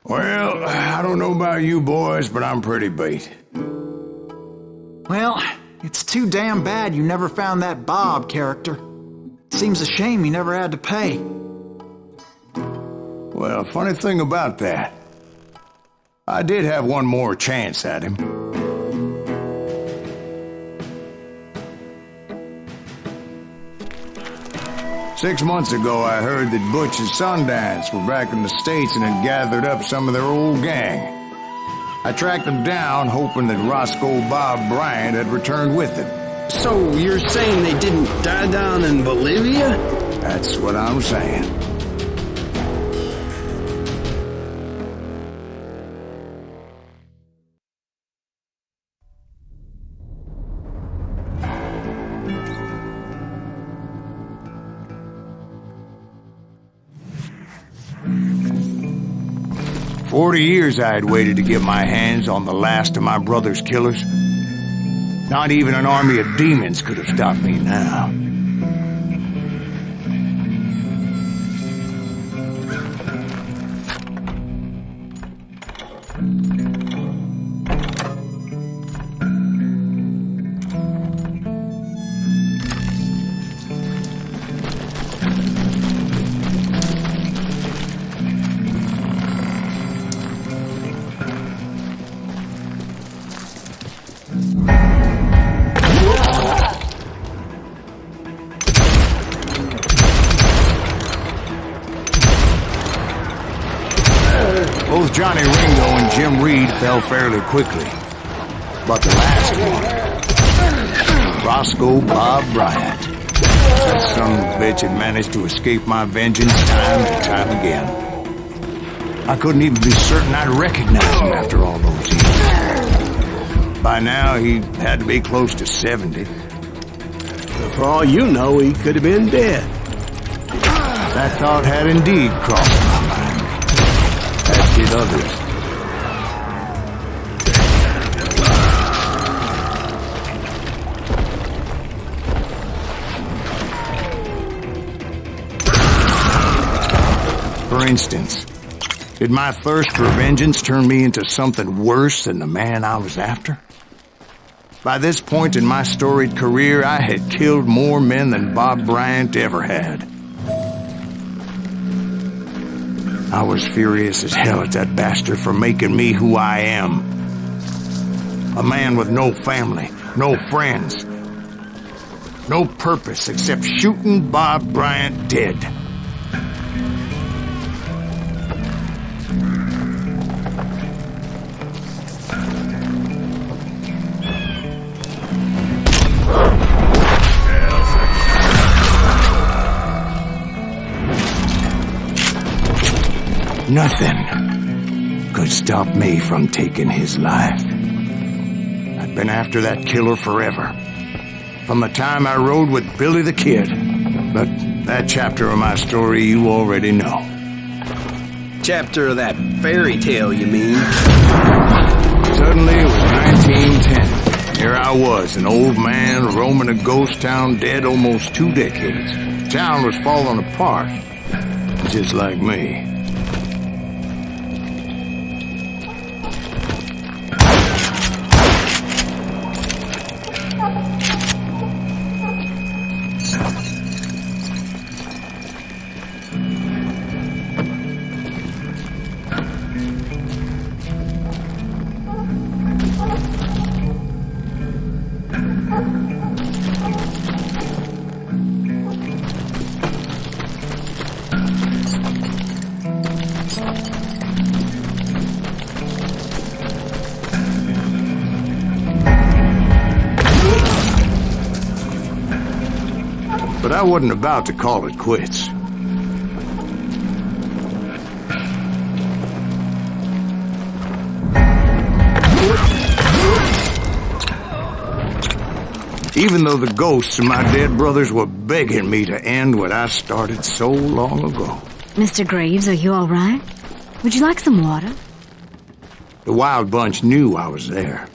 Well, I don't know about you boys, but I'm pretty beat. Well, it's too damn bad you never found that Bob character. Seems a shame you never had to pay. Well, funny thing about that, I did have one more chance at him. Six months ago, I heard that Butch and Sundance were back in the States and had gathered up some of their old gang. I tracked them down, hoping that Roscoe Bob Bryant had returned with them. So you're saying they didn't die down in Bolivia? That's what I'm saying. 40 years I had waited to get my hands on the last of my brother's killers. Not even an army of demons could have stopped me now. Both Johnny Ringo and Jim Reed fell fairly quickly. But the last one, Roscoe Bob Bryant, that son of a bitch had managed to escape my vengeance time and time again. I couldn't even be certain I'd recognize him after all those years. By now, he had to be close to 70. For all you know, he could have been dead. That thought had indeed crossed my mind. As did others. For instance, did my thirst for vengeance turn me into something worse than the man I was after? By this point in my storied career, I had killed more men than Bob Bryant ever had. I was furious as hell at that bastard for making me who I am. A man with no family, no friends, no purpose except shooting Bob Bryant dead. Nothing could stop me from taking his life. I'd been after that killer forever. From the time I rode with Billy the Kid. But that chapter of my story you already know. Chapter of that fairy tale, you mean? Suddenly it was 1910. Here I was, an old man roaming a ghost town dead almost 2 decades. Town was falling apart, just like me. But I wasn't about to call it quits. Even though the ghosts of my dead brothers were begging me to end what I started so long ago. Mr. Graves, are you all right? Would you like some water? The Wild Bunch knew I was there.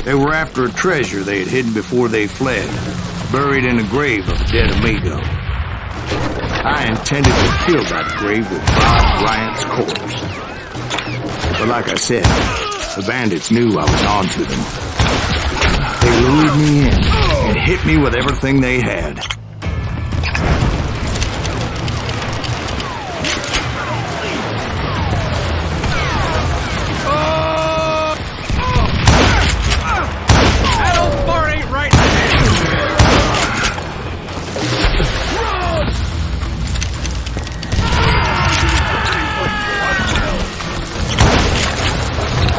They were after a treasure they had hidden before they fled, buried in a grave of a dead amigo. I intended to fill that grave with Bob Bryant's corpse. But like I said, the bandits knew I was on to them. They lured me in and hit me with everything they had. That old fart ain't right in the head.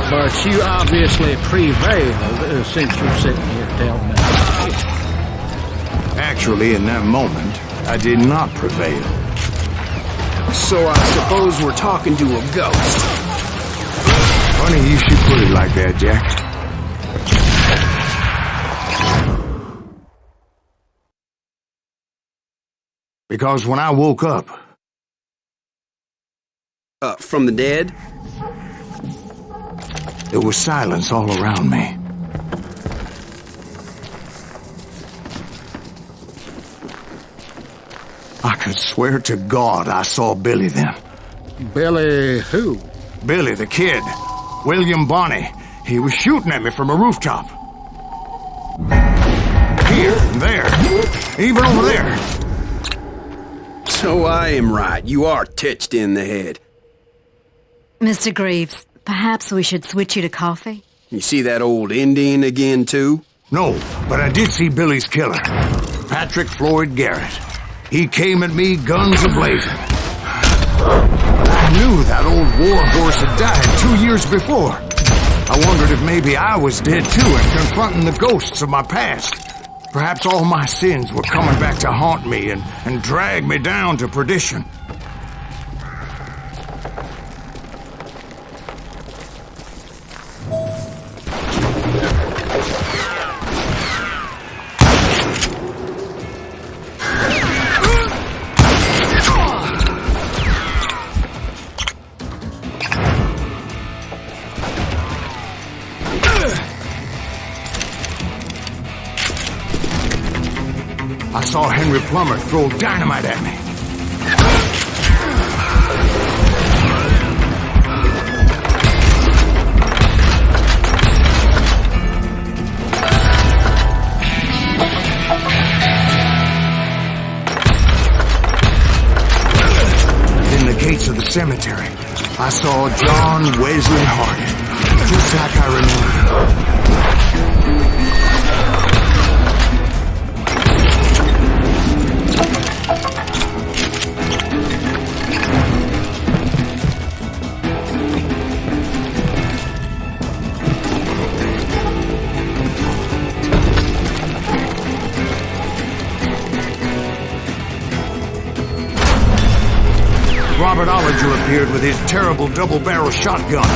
But you obviously prevailed since you're sitting here telling me. Actually, in that moment, I did not prevail. So I suppose we're talking to a ghost. Funny you should put it like that, Jack. Because when I woke up... From the dead? There was silence all around me. I could swear to God I saw Billy then. Billy who? Billy, the kid. William Bonney. He was shooting at me from a rooftop. Here, and there. Even over there. So I am right. You are titched in the head. Mr. Greaves, perhaps we should switch you to coffee? You see that old Indian again, too? No, but I did see Billy's killer. Patrick Floyd Garrett. He came at me guns ablazing. I knew that old war horse had died 2 years before. I wondered if maybe I was dead too and confronting the ghosts of my past. Perhaps all my sins were coming back to haunt me and drag me down to perdition. I saw Henry Plummer throw dynamite at me. In the gates of the cemetery, I saw John Wesley Harding, just like I remembered. Robert Ollinger appeared with his terrible double-barrel shotgun.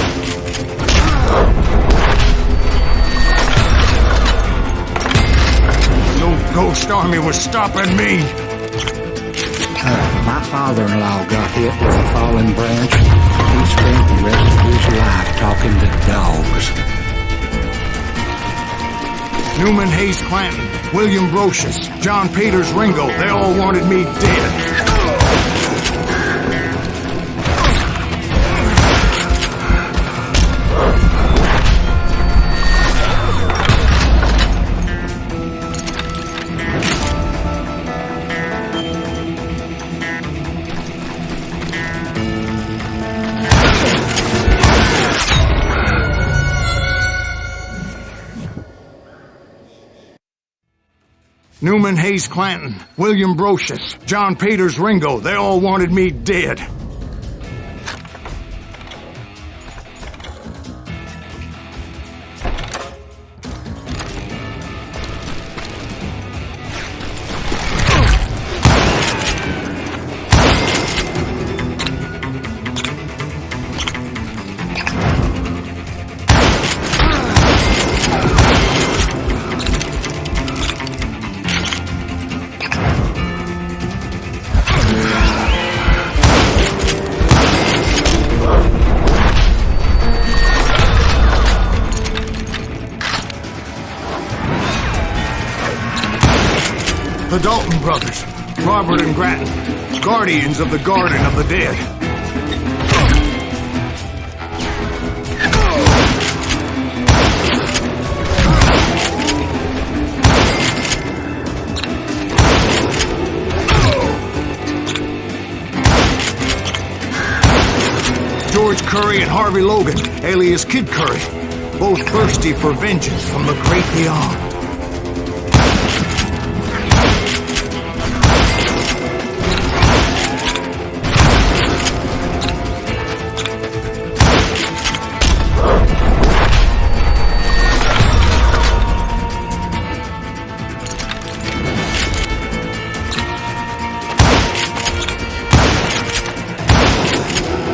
No ghost army was stopping me. My father-in-law got hit with a falling branch. He spent the rest of his life talking to dogs. Newman Hayes Clanton, William Brocious, John Peters Ringo, they all wanted me dead. Newman Hayes Clanton, William Brocious, John Peters Ringo, they all wanted me dead. The Dalton brothers, Robert and Grattan, guardians of the Garden of the Dead. George Curry and Harvey Logan, alias Kid Curry, both thirsty for vengeance from the great beyond.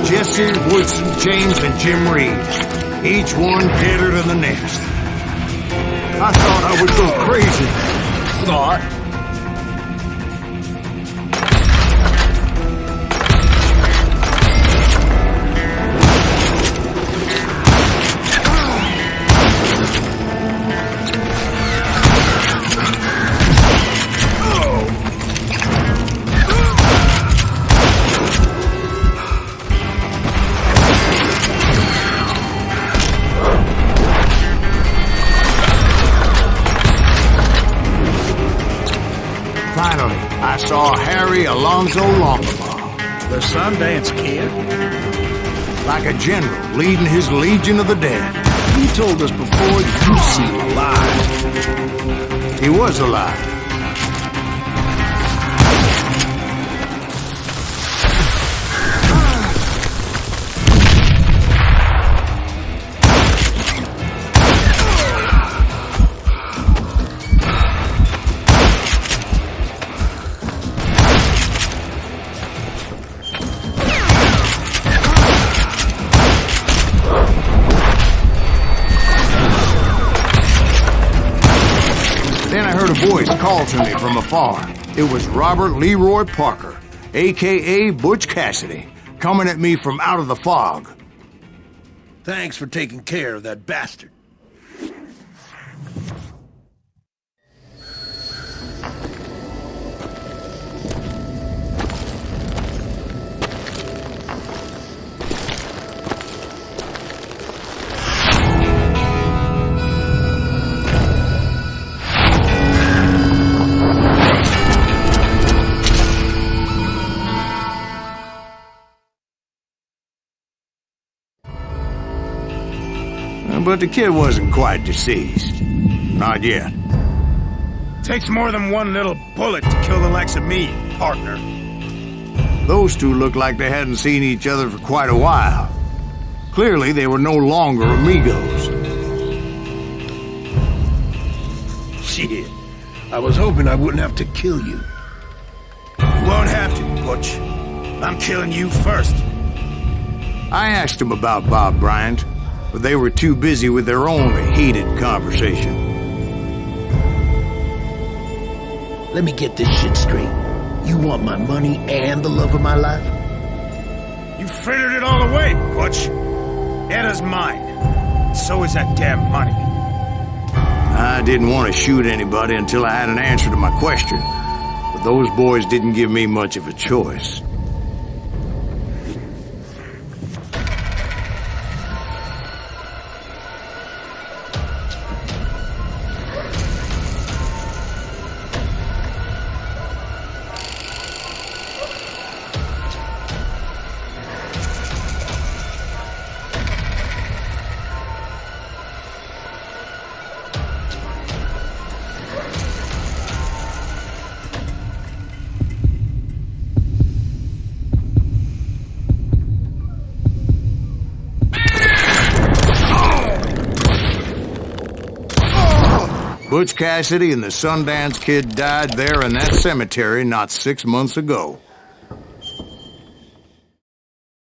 Jesse, Woodson, James, and Jim Reed. Each one deader than the next. I thought I would go crazy. Thought. Finally, I saw Harry Alonzo Longabaugh. The Sundance Kid? Like a general leading his legion of the dead. You told us before you seem alive. He was alive. Then I heard a voice call to me from afar. It was Robert Leroy Parker, a.k.a. Butch Cassidy, coming at me from out of the fog. Thanks for taking care of that bastard. But the kid wasn't quite deceased. Not yet. Takes more than one little bullet to kill the likes of me, partner. Those two looked like they hadn't seen each other for quite a while. Clearly, they were no longer amigos. Shit. I was hoping I wouldn't have to kill you. You won't have to, Butch. I'm killing you first. I asked them about Bob Bryant, but they were too busy with their own heated conversation. Let me get this shit straight. You want my money and the love of my life? You frittered it all away, Butch. Etta's mine. So is that damn money. I didn't want to shoot anybody until I had an answer to my question, but those boys didn't give me much of a choice. Butch Cassidy and the Sundance Kid died there in that cemetery not 6 months ago.